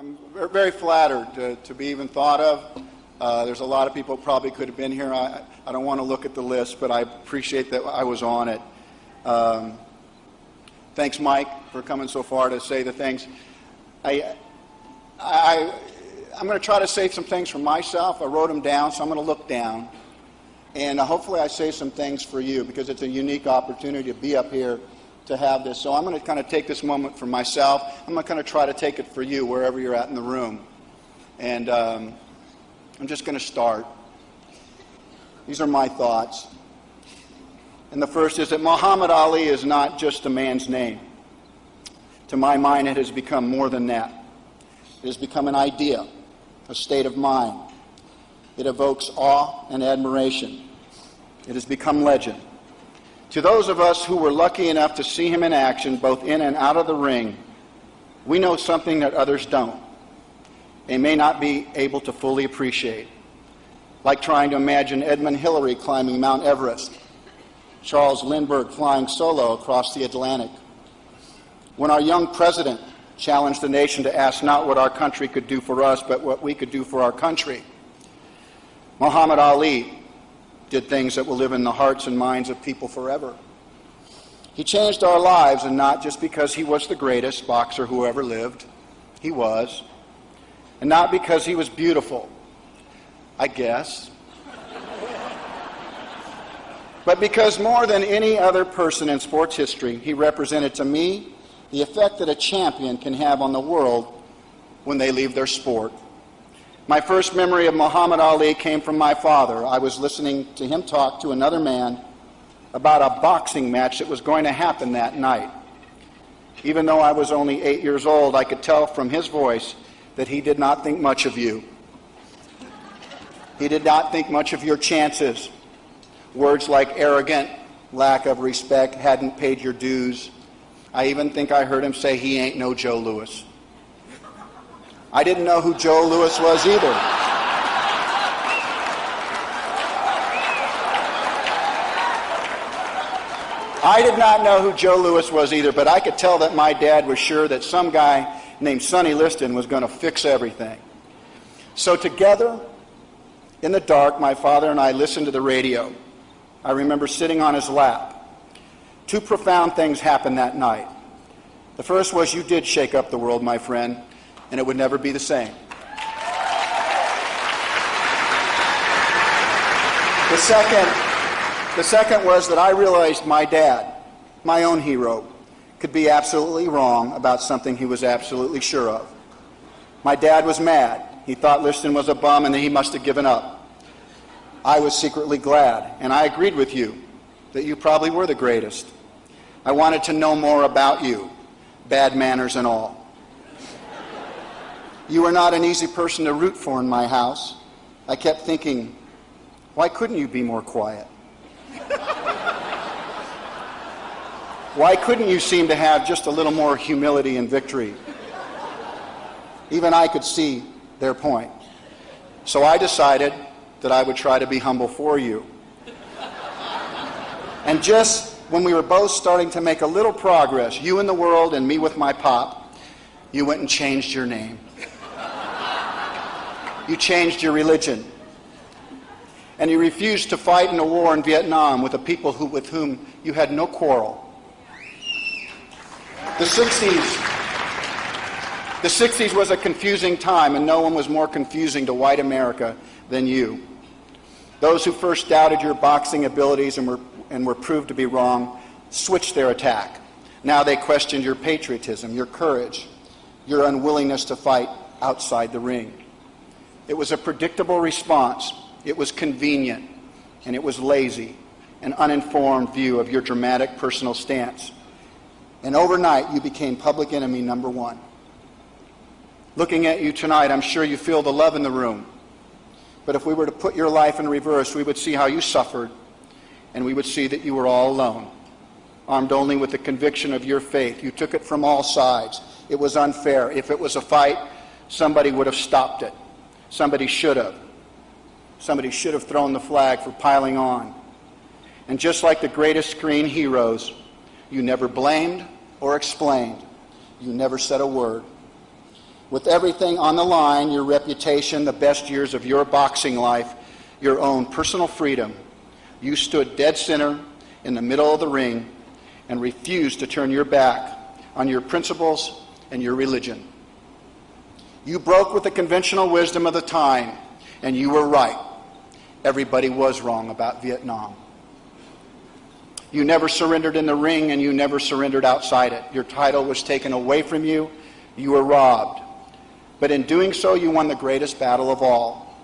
I'm very flattered to be even thought of. There's a lot of people who probably could have been here. I don't want to look at the list, but I appreciate that I was on it. Thanks, Mike, for coming so far to say the things. I'm going to try to say some things for myself. I wrote them down, so I'm going to look down. And hopefully I say some things for you, because it's a unique opportunity to be up here to have this. So I'm going to kind of take this moment for myself. I'm going to kind of try to take it for you wherever you're at in the room. And I'm just going to start. These are my thoughts. And the first is that Muhammad Ali is not just a man's name. To my mind, it has become more than that. It has become an idea, a state of mind. It evokes awe and admiration. It has become legend. To those of us who were lucky enough to see him in action, both in and out of the ring, we know something that others don't. They may not be able to fully appreciate. Like trying to imagine Edmund Hillary climbing Mount Everest, Charles Lindbergh flying solo across the Atlantic. When our young president challenged the nation to ask not what our country could do for us, but what we could do for our country, Muhammad Ali did things that will live in the hearts and minds of people forever. He changed our lives, and not just because he was the greatest boxer who ever lived. He was. And not because he was beautiful, I guess. But because more than any other person in sports history, he represented to me the effect that a champion can have on the world when they leave their sport. My first memory of Muhammad Ali came from my father. I was listening to him talk to another man about a boxing match that was going to happen that night. Even though I was only 8 years old, I could tell from his voice that he did not think much of you. He did not think much of your chances. Words like arrogant, lack of respect, hadn't paid your dues. I even think I heard him say he ain't no Joe Louis. I didn't know who Joe Louis was either. I did not know who Joe Louis was either, but I could tell that my dad was sure that some guy named Sonny Liston was going to fix everything. So together, in the dark, my father and I listened to the radio. I remember sitting on his lap. Two profound things happened that night. The first was, you did shake up the world, my friend, and it would never be the same. The second was that I realized my dad, my own hero, could be absolutely wrong about something he was absolutely sure of. My dad was mad. He thought Liston was a bum and that he must have given up. I was secretly glad, and I agreed with you that you probably were the greatest. I wanted to know more about you, bad manners and all. You were not an easy person to root for in my house. I kept thinking, why couldn't you be more quiet? Why couldn't you seem to have just a little more humility and victory? Even I could see their point. So I decided that I would try to be humble for you. And just when we were both starting to make a little progress, you in the world and me with my pop, you went and changed your name. You changed your religion. And you refused to fight in a war in Vietnam with a people with whom you had no quarrel. The 60s was a confusing time, and no one was more confusing to white America than you. Those who first doubted your boxing abilities and were proved to be wrong switched their attack. Now they questioned your patriotism, your courage, your unwillingness to fight outside the ring. It was a predictable response. It was convenient, and it was lazy, an uninformed view of your dramatic personal stance. And overnight, you became public enemy number one. Looking at you tonight, I'm sure you feel the love in the room. But if we were to put your life in reverse, we would see how you suffered, and we would see that you were all alone, armed only with the conviction of your faith. You took it from all sides. It was unfair. If it was a fight, somebody would have stopped it. Somebody should have. Somebody should have thrown the flag for piling on. And just like the greatest screen heroes, you never blamed or explained. You never said a word. With everything on the line, your reputation, the best years of your boxing life, your own personal freedom, you stood dead center in the middle of the ring and refused to turn your back on your principles and your religion. You broke with the conventional wisdom of the time, and you were right. Everybody was wrong about Vietnam. You never surrendered in the ring, and you never surrendered outside it. Your title was taken away from you. You were robbed. But in doing so, you won the greatest battle of all.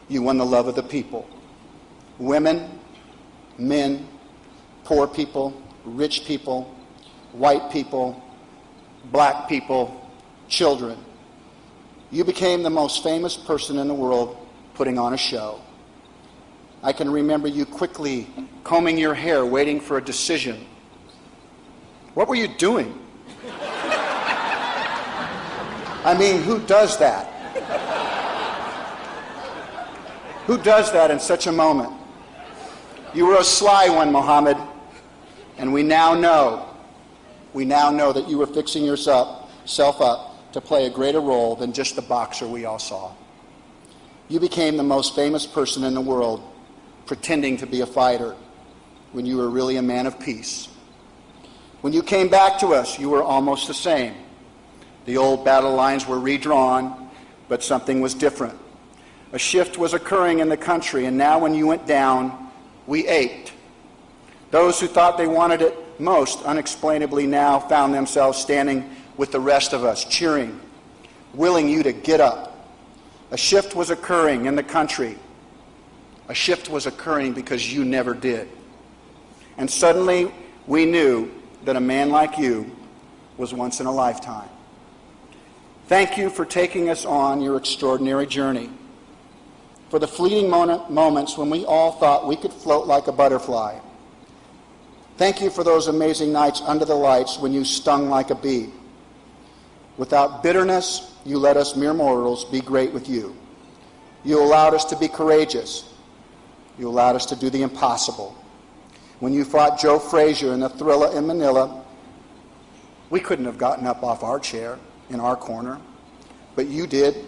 You won the love of the people. Women, men, poor people, rich people, white people, black people, children. You became the most famous person in the world putting on a show. I can remember you quickly combing your hair, waiting for a decision. What were you doing? I mean, who does that? Who does that in such a moment? You were a sly one, Muhammad, and we now know that you were fixing yourself up to play a greater role than just the boxer we all saw. You became the most famous person in the world pretending to be a fighter when you were really a man of peace. When you came back to us, you were almost the same. The old battle lines were redrawn, but something was different. A shift was occurring in the country, and now when you went down, we ached. Those who thought they wanted it most, unexplainably now found themselves standing with the rest of us, cheering, willing you to get up. A shift was occurring in the country. A shift was occurring because you never did. And suddenly we knew that a man like you was once in a lifetime. Thank you for taking us on your extraordinary journey. For the fleeting moments when we all thought we could float like a butterfly. Thank you for those amazing nights under the lights when you stung like a bee. Without bitterness, you let us mere mortals be great with you. You allowed us to be courageous. You allowed us to do the impossible. When you fought Joe Frazier in the Thrilla in Manila, we couldn't have gotten up off our chair in our corner, but you did.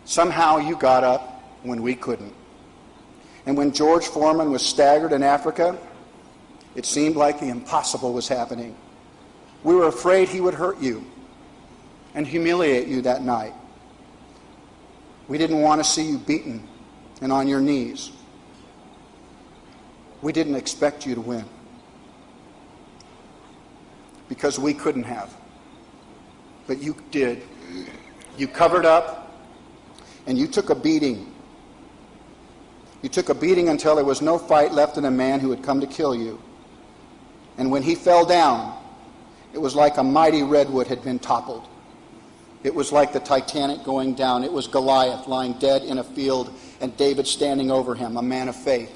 Somehow you got up when we couldn't. And when George Foreman was staggered in Africa, it seemed like the impossible was happening. We were afraid he would hurt you and humiliate you that night. We didn't want to see you beaten and on your knees. We didn't expect you to win because we couldn't have. But you did. You covered up and you took a beating. You took a beating until there was no fight left in a man who had come to kill you. And when he fell down, it was like a mighty redwood had been toppled. It was like the Titanic going down. It was Goliath lying dead in a field and David standing over him, a man of faith,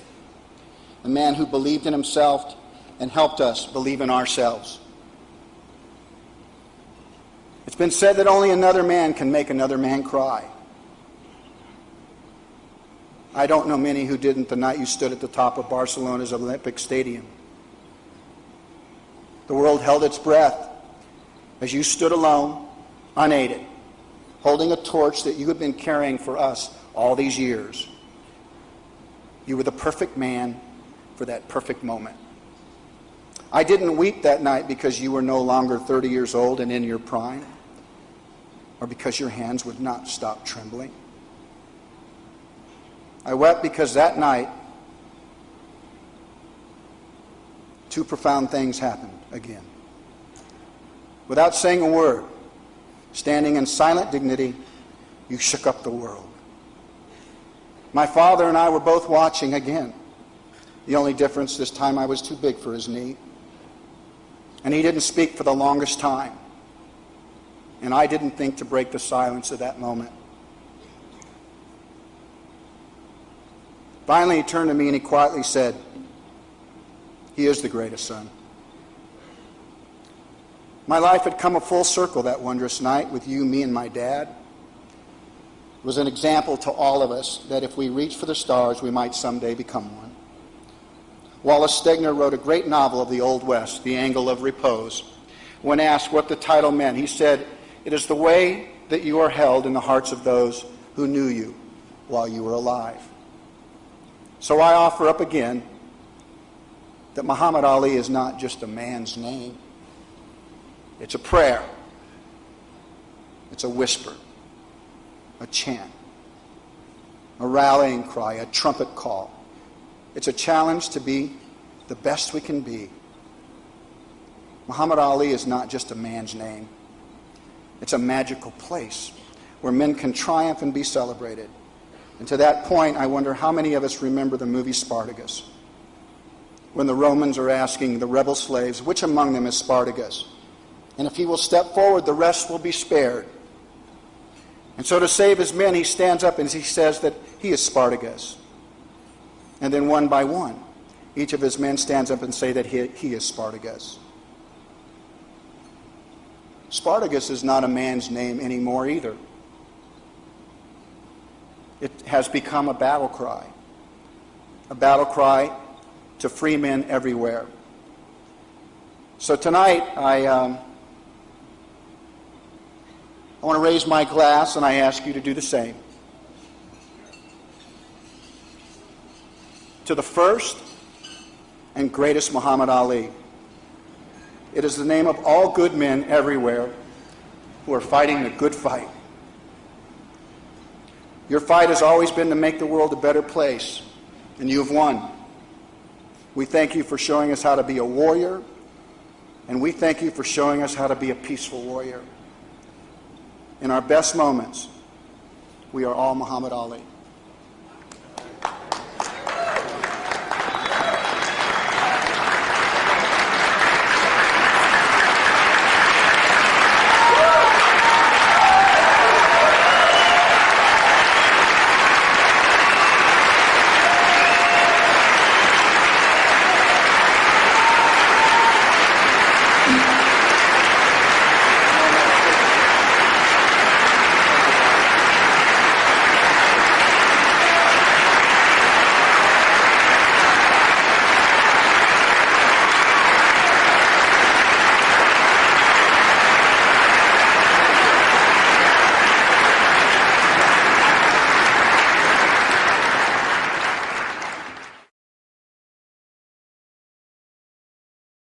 a man who believed in himself and helped us believe in ourselves. It's been said that only another man can make another man cry. I don't know many who didn't the night you stood at the top of Barcelona's Olympic Stadium. The world held its breath as you stood alone, unaided, holding a torch that you had been carrying for us all these years. You were the perfect man for that perfect moment. I didn't weep that night because you were no longer 30 years old and in your prime, or because your hands would not stop trembling. I wept because that night, two profound things happened again. Without saying a word, standing in silent dignity, you shook up the world. My father and I were both watching again. The only difference, this time I was too big for his knee. And he didn't speak for the longest time. And I didn't think to break the silence of that moment. Finally, he turned to me and he quietly said, "He is the greatest, son." My life had come a full circle that wondrous night with you, me, and my dad. It was an example to all of us that if we reach for the stars, we might someday become one. Wallace Stegner wrote a great novel of the Old West, The Angle of Repose. When asked what the title meant, he said, It is the way that you are held in the hearts of those who knew you while you were alive. So I offer up again that Muhammad Ali is not just a man's name. It's a prayer. It's a whisper, a chant, a rallying cry, a trumpet call. It's a challenge to be the best we can be. Muhammad Ali is not just a man's name. It's a magical place where men can triumph and be celebrated. And to that point, I wonder how many of us remember the movie Spartacus, when the Romans are asking the rebel slaves, which among them is Spartacus? And if he will step forward, the rest will be spared. And so to save his men, he stands up and he says that he is Spartacus. And then one by one, each of his men stands up and say that he is Spartacus. Spartacus is not a man's name anymore either. It has become a battle cry to free men everywhere. So tonight, I want to raise my glass and I ask you to do the same. To the first and greatest Muhammad Ali. It is the name of all good men everywhere who are fighting a good fight. Your fight has always been to make the world a better place, and you have won. We thank you for showing us how to be a warrior, and we thank you for showing us how to be a peaceful warrior. In our best moments, we are all Muhammad Ali.